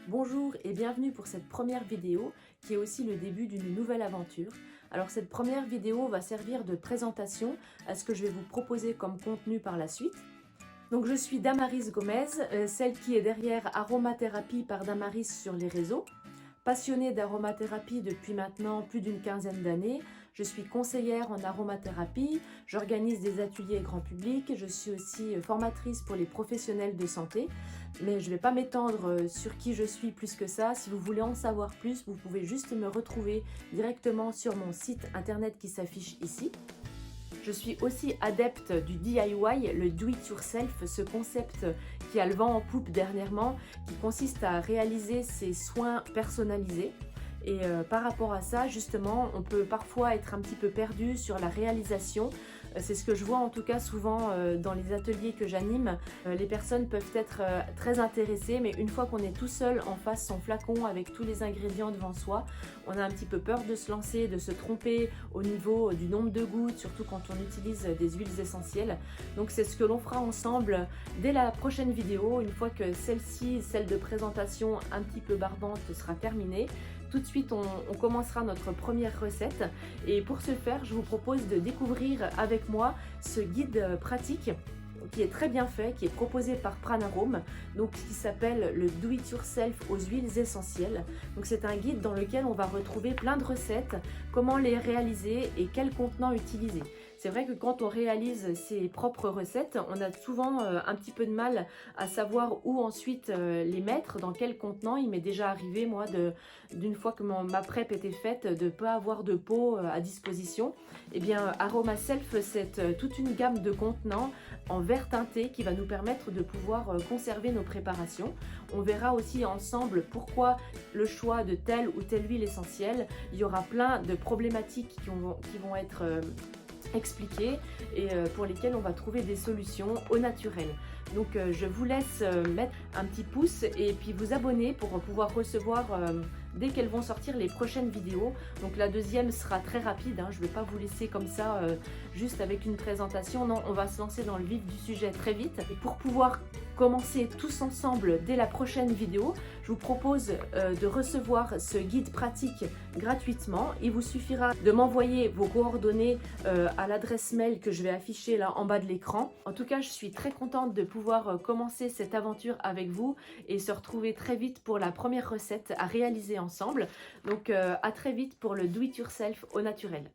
Bonjour et bienvenue pour cette première vidéo qui est aussi le début d'une nouvelle aventure. Alors cette première vidéo va servir de présentation à ce que je vais vous proposer comme contenu par la suite. Donc je suis Damaris Gomez, celle qui est derrière Aromathérapie par Damaris sur les réseaux. Passionnée d'aromathérapie depuis maintenant plus d'une quinzaine d'années, je suis conseillère en aromathérapie, j'organise des ateliers grand public, je suis aussi formatrice pour les professionnels de santé, mais je ne vais pas m'étendre sur qui je suis plus que ça. Si vous voulez en savoir plus, vous pouvez juste me retrouver directement sur mon site internet qui s'affiche ici. Je suis aussi adepte du DIY, le Do It Yourself, ce concept qui a le vent en poupe dernièrement, qui consiste à réaliser ses soins personnalisés. Et par rapport à ça, justement, on peut parfois être un petit peu perdu sur la réalisation. C'est ce que je vois en tout cas souvent dans les ateliers que j'anime. Les personnes peuvent être très intéressées, mais une fois qu'on est tout seul en face son flacon avec tous les ingrédients devant soi, on a un petit peu peur de se lancer, de se tromper au niveau du nombre de gouttes, surtout quand on utilise des huiles essentielles. Donc c'est ce que l'on fera ensemble dès la prochaine vidéo, une fois que celle-ci, celle de présentation un petit peu barbante, sera terminée. Tout de suite, on commencera notre première recette et pour ce faire, je vous propose de découvrir avec moi ce guide pratique qui est très bien fait, qui est proposé par Pranarome, donc qui s'appelle le Do It Yourself aux huiles essentielles. Donc c'est un guide dans lequel on va retrouver plein de recettes, comment les réaliser et quel contenant utiliser. C'est vrai que quand on réalise ses propres recettes, on a souvent un petit peu de mal à savoir où ensuite les mettre, dans quel contenant. Il m'est déjà arrivé, moi, d'une fois que ma prep était faite, de ne pas avoir de pot à disposition. Eh bien, Aroma Self, c'est toute une gamme de contenants en verre teinté qui va nous permettre de pouvoir conserver nos préparations. On verra aussi ensemble pourquoi le choix de telle ou telle huile essentielle. Il y aura plein de problématiques qui vont être expliquées et pour lesquelles on va trouver des solutions au naturel. Donc je vous laisse mettre un petit pouce et puis vous abonner pour pouvoir recevoir dès qu'elles vont sortir les prochaines vidéos. Donc la deuxième sera très rapide, hein, je ne vais pas vous laisser comme ça juste avec une présentation. Non, on va se lancer dans le vif du sujet très vite. Et pour pouvoir commencer tous ensemble dès la prochaine vidéo, je vous propose de recevoir ce guide pratique gratuitement. Il vous suffira de m'envoyer vos coordonnées à l'adresse mail que je vais afficher là en bas de l'écran. En tout cas, je suis très contente de pouvoir commencer cette aventure avec vous et se retrouver très vite pour la première recette à réaliser ensemble. Donc à très vite pour le Do It Yourself au naturel.